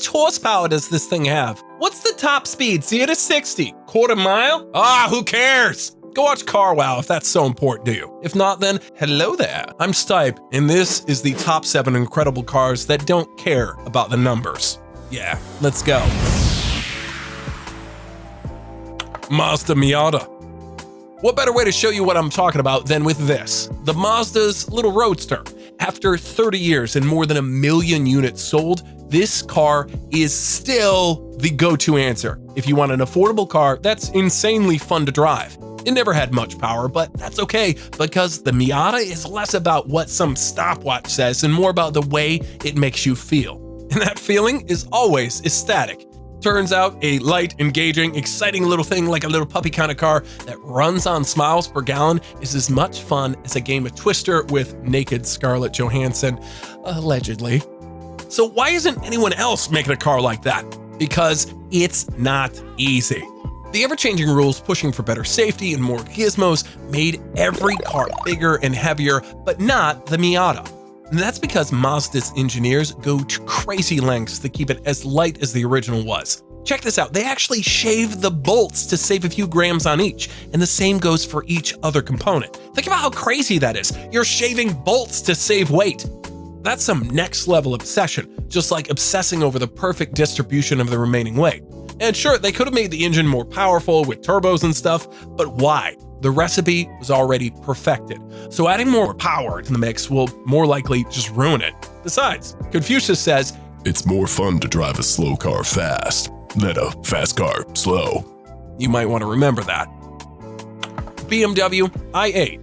much horsepower does this thing have? What's the top speed? 0 to 60? Quarter mile? Who cares? Go watch Car Wow if that's so important to you. If not, then hello there. I'm Stype, and this is the top 7 incredible cars that don't care about the numbers. Yeah, let's go. Mazda Miata. What better way to show you what I'm talking about than with this? The Mazda's little roadster. After 30 years and more than 1 million units sold, this car is still the go-to answer if you want an affordable car that's insanely fun to drive. It never had much power, but that's okay because the Miata is less about what some stopwatch says and more about the way it makes you feel. And that feeling is always ecstatic. Turns out a light, engaging, exciting little thing like a little puppy kind of car that runs on miles per gallon is as much fun as a game of Twister with naked Scarlett Johansson, allegedly. So why isn't anyone else making a car like that? Because it's not easy. The ever-changing rules pushing for better safety and more gizmos made every car bigger and heavier, but not the Miata. And that's because Mazda's engineers go to crazy lengths to keep it as light as the original was. Check this out, they actually shave the bolts to save a few grams on each, and the same goes for each other component. Think about how crazy that is. You're shaving bolts to save weight. That's some next level obsession, just like obsessing over the perfect distribution of the remaining weight. And sure, they could have made the engine more powerful with turbos and stuff, but why? The recipe was already perfected. So adding more power to the mix will more likely just ruin it. Besides, Confucius says, "It's more fun to drive a slow car fast than a fast car slow." You might want to remember that. BMW i8.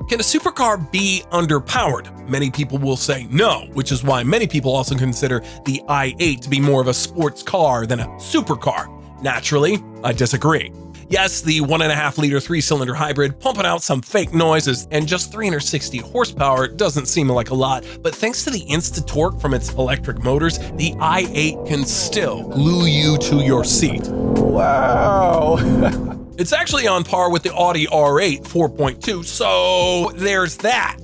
Can a supercar be underpowered? Many people will say no, which is why many people also consider the i8 to be more of a sports car than a supercar. Naturally, I disagree. Yes, the 1.5-liter 3-cylinder hybrid pumping out some fake noises and just 360 horsepower doesn't seem like a lot, but thanks to the insta-torque from its electric motors, the i8 can still glue you to your seat. Wow! It's actually on par with the Audi R8 4.2, so there's that.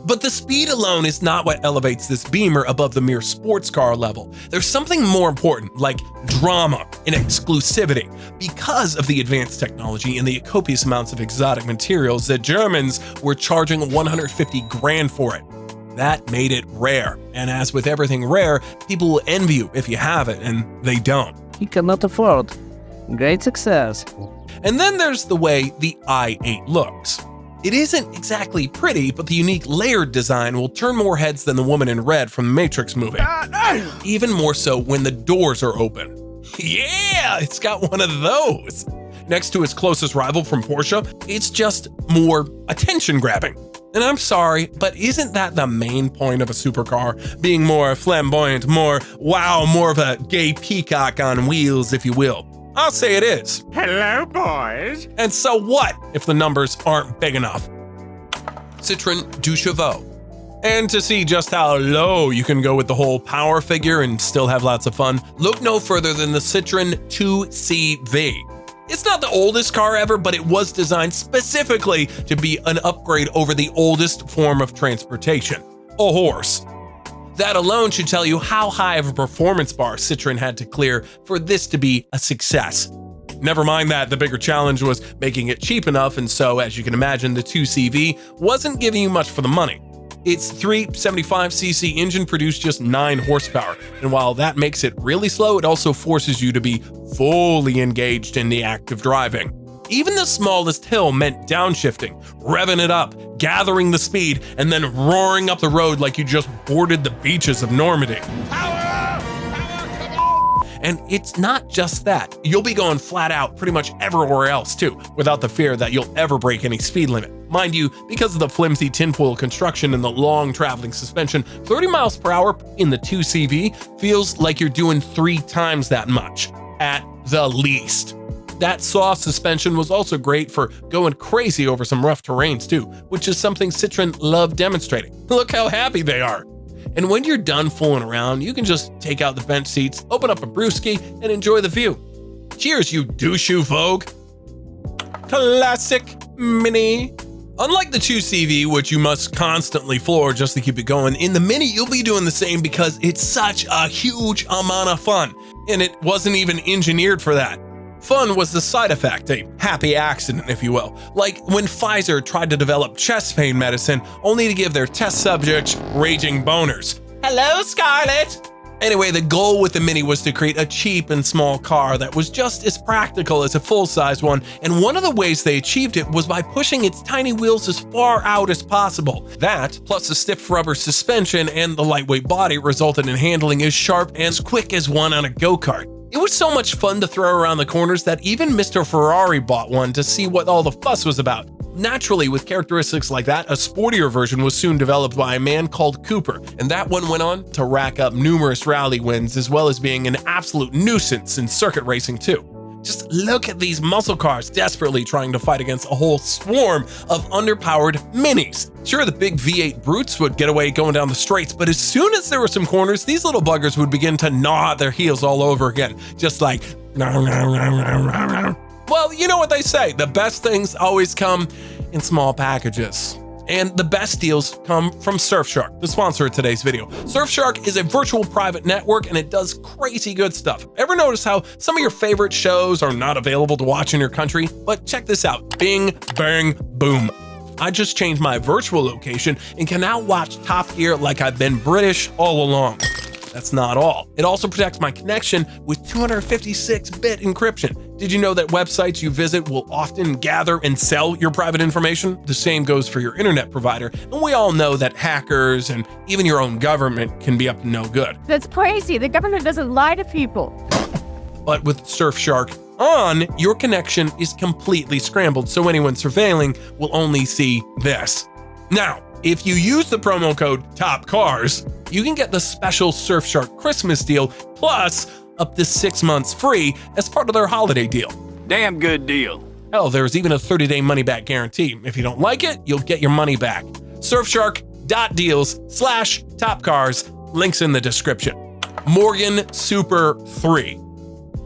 But the speed alone is not what elevates this Beamer above the mere sports car level. There's something more important, like drama and exclusivity. Because of the advanced technology and the copious amounts of exotic materials, the Germans were charging 150 grand for it. That made it rare. And as with everything rare, people will envy you if you have it, and they don't. He cannot afford. Great success. And then there's the way the i8 looks. It isn't exactly pretty, but the unique layered design will turn more heads than the woman in red from the Matrix movie. Even more so when the doors are open. Yeah, it's got one of those. Next to its closest rival from Porsche, it's just more attention-grabbing. And I'm sorry, but isn't that the main point of a supercar? Being more flamboyant, more wow, more of a gay peacock on wheels, if you will. I'll say it is. Hello, boys. And so what if the numbers aren't big enough? Citroën 2 Chevaux. And to see just how low you can go with the whole power figure and still have lots of fun, look no further than the Citroën 2CV. It's not the oldest car ever, but it was designed specifically to be an upgrade over the oldest form of transportation, a horse. That alone should tell you how high of a performance bar Citroën had to clear for this to be a success. Never mind that the bigger challenge was making it cheap enough, and so, as you can imagine, the 2CV wasn't giving you much for the money. Its 375cc engine produced just 9 horsepower, and while that makes it really slow, it also forces you to be fully engaged in the act of driving. Even the smallest hill meant downshifting, revving it up, gathering the speed, and then roaring up the road like you just boarded the beaches of Normandy. And it's not just that. You'll be going flat out pretty much everywhere else too, without the fear that you'll ever break any speed limit. Mind you, because of the flimsy tinfoil construction and the long traveling suspension, 30 miles per hour in the 2CV feels like you're doing 3 times that much, at the least. That soft suspension was also great for going crazy over some rough terrains too, which is something Citroën loved demonstrating. Look how happy they are. And when you're done fooling around, you can just take out the bench seats, open up a brewski, and enjoy the view. Cheers, you douche Vogue. Classic Mini. Unlike the 2CV, which you must constantly floor just to keep it going, in the Mini you'll be doing the same because it's such a huge amount of fun, and it wasn't even engineered for that. Fun was the side effect, a happy accident, if you will. Like when Pfizer tried to develop chest pain medicine only to give their test subjects raging boners. Hello, Scarlett! Anyway, the goal with the Mini was to create a cheap and small car that was just as practical as a full-size one, and one of the ways they achieved it was by pushing its tiny wheels as far out as possible. That, plus the stiff rubber suspension and the lightweight body, resulted in handling as sharp and as quick as one on a go-kart. It was so much fun to throw around the corners that even Mr. Ferrari bought one to see what all the fuss was about. Naturally, with characteristics like that, a sportier version was soon developed by a man called Cooper, and that one went on to rack up numerous rally wins as well as being an absolute nuisance in circuit racing too. Just look at these muscle cars desperately trying to fight against a whole swarm of underpowered minis. Sure, the big V8 brutes would get away going down the straights, but as soon as there were some corners, these little buggers would begin to gnaw their heels all over again, just like well, you know what they say, the best things always come in small packages. And the best deals come from Surfshark, the sponsor of today's video. Surfshark is a virtual private network and it does crazy good stuff. Ever notice how some of your favorite shows are not available to watch in your country? But check this out, bing, bang, boom. I just changed my virtual location and can now watch Top Gear like I've been British all along. That's not all. It also protects my connection with 256-bit encryption. Did you know that websites you visit will often gather and sell your private information? The same goes for your internet provider. And we all know that hackers and even your own government can be up to no good. That's crazy. The government doesn't lie to people. But with Surfshark on, your connection is completely scrambled, so anyone surveilling will only see this. Now, if you use the promo code TOPCARS, you can get the special Surfshark Christmas deal plus up to 6 months free as part of their holiday deal. Damn good deal. Hell, there's even a 30-day money-back guarantee. If you don't like it, you'll get your money back. Surfshark.deals/TopCars, links in the description. Morgan Super 3.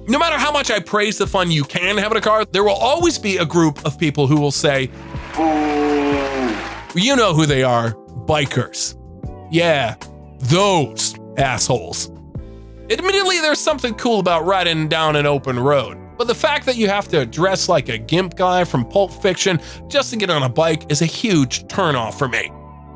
No matter how much I praise the fun you can have in a car, there will always be a group of people who will say, you know who they are, bikers. Yeah, those assholes. Admittedly, there's something cool about riding down an open road, but the fact that you have to dress like a gimp guy from Pulp Fiction just to get on a bike is a huge turnoff for me.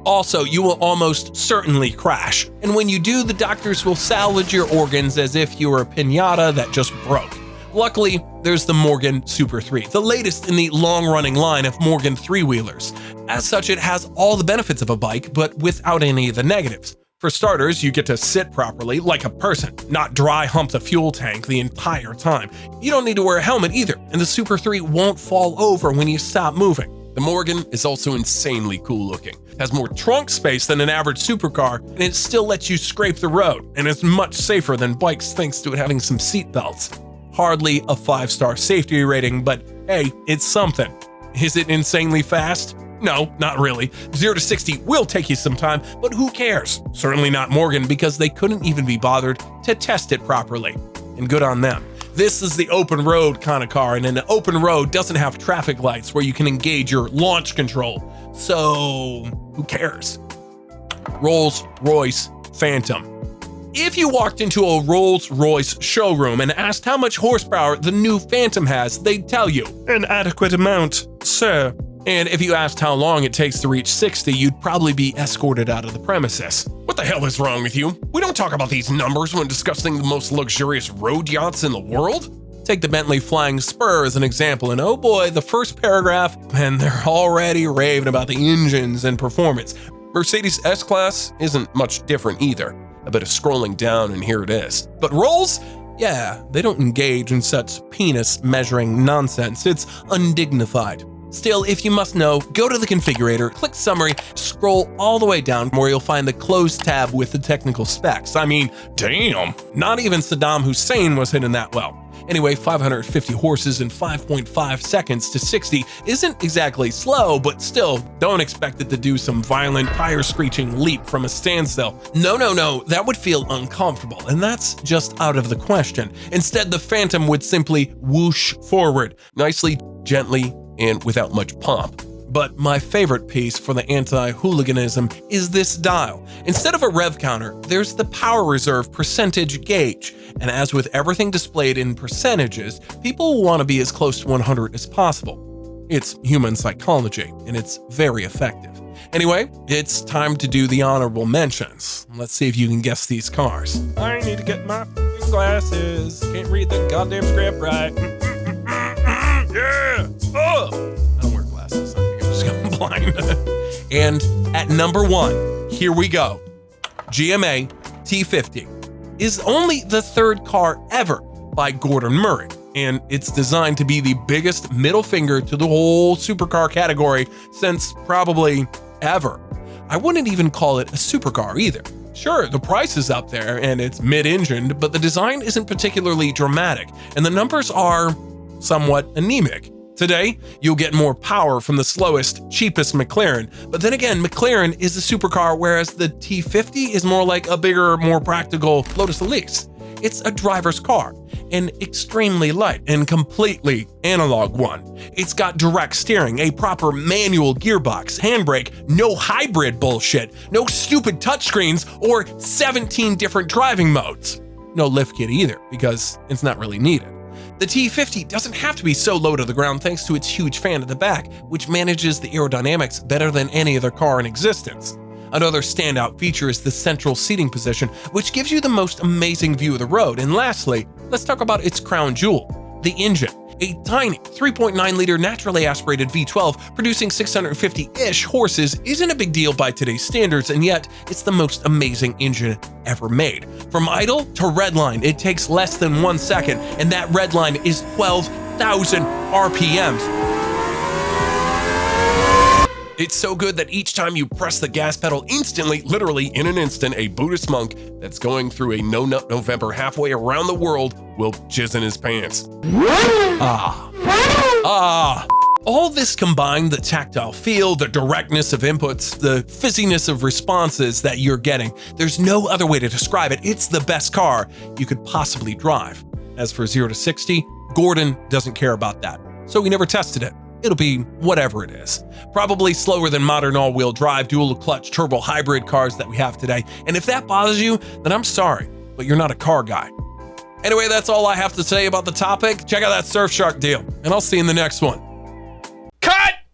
Also, you will almost certainly crash, and when you do, the doctors will salvage your organs as if you were a piñata that just broke. Luckily, there's the Morgan Super 3, the latest in the long-running line of Morgan three-wheelers. As such, it has all the benefits of a bike, but without any of the negatives. For starters, you get to sit properly like a person, not dry hump the fuel tank the entire time. You don't need to wear a helmet either, and the Super 3 won't fall over when you stop moving. The Morgan is also insanely cool looking. It has more trunk space than an average supercar, and it still lets you scrape the road, and is much safer than bikes thanks to it having some seat belts. Hardly a 5-star safety rating, but hey, it's something. Is it insanely fast? No, not really. 0 to 60 will take you some time, but who cares? Certainly not Morgan, because they couldn't even be bothered to test it properly. And good on them. This is the open road kind of car, and an open road doesn't have traffic lights where you can engage your launch control. So, who cares? Rolls-Royce Phantom. If you walked into a Rolls-Royce showroom and asked how much horsepower the new Phantom has, they'd tell you, an adequate amount, sir. And if you asked how long it takes to reach 60, you'd probably be escorted out of the premises. What the hell is wrong with you? We don't talk about these numbers when discussing the most luxurious road yachts in the world. Take the Bentley Flying Spur as an example, and oh boy, the first paragraph, and they're already raving about the engines and performance. Mercedes S-Class isn't much different either. A bit of scrolling down and here it is. But Rolls? Yeah, they don't engage in such penis-measuring nonsense. It's undignified. Still, if you must know, go to the configurator, click Summary, scroll all the way down where you'll find the Closed tab with the technical specs. I mean, damn, not even Saddam Hussein was hidden that well. Anyway, 550 horses in 5.5 seconds to 60 isn't exactly slow, but still, don't expect it to do some violent tire-screeching leap from a standstill. No, that would feel uncomfortable, and that's just out of the question. Instead, the Phantom would simply whoosh forward, nicely, gently, and without much pomp. But my favorite piece for the anti-hooliganism is this dial. Instead of a rev counter, there's the power reserve percentage gauge. And as with everything displayed in percentages, people will want to be as close to 100 as possible. It's human psychology, and it's very effective. Anyway, it's time to do the honorable mentions. Let's see if you can guess these cars. I need to get my glasses. Can't read the goddamn script right. Yeah! Oh! I don't wear glasses. I think I'm just going blind. And at number 1, here we go. GMA T50 is only the 3rd car ever by Gordon Murray, and it's designed to be the biggest middle finger to the whole supercar category since probably ever. I wouldn't even call it a supercar either. Sure, the price is up there and it's mid-engined, but the design isn't particularly dramatic, and the numbers are somewhat anemic. Today, you'll get more power from the slowest, cheapest McLaren, but then again, McLaren is a supercar, whereas the T50 is more like a bigger, more practical Lotus Elise. It's a driver's car, an extremely light and completely analog one. It's got direct steering, a proper manual gearbox, handbrake, no hybrid bullshit, no stupid touchscreens, or 17 different driving modes. No lift kit either, because it's not really needed. The T50 doesn't have to be so low to the ground thanks to its huge fan at the back, which manages the aerodynamics better than any other car in existence. Another standout feature is the central seating position, which gives you the most amazing view of the road. And lastly, let's talk about its crown jewel, the engine. A tiny 3.9-liter naturally aspirated V12 producing 650-ish horses isn't a big deal by today's standards, and yet it's the most amazing engine ever made. From idle to redline, it takes less than 1 second, and that redline is 12,000 RPMs. It's so good that each time you press the gas pedal, instantly, literally in an instant, a Buddhist monk that's going through a no-nut November halfway around the world will jizz in his pants. All this combined, the tactile feel, the directness of inputs, the fizziness of responses that you're getting, there's no other way to describe it. It's the best car you could possibly drive. As for 0 to 60, Gordon doesn't care about that, so he never tested it. It'll be whatever it is. Probably slower than modern all-wheel drive, dual-clutch, turbo hybrid cars that we have today. And if that bothers you, then I'm sorry, but you're not a car guy. Anyway, that's all I have to say about the topic. Check out that Surfshark deal, and I'll see you in the next one.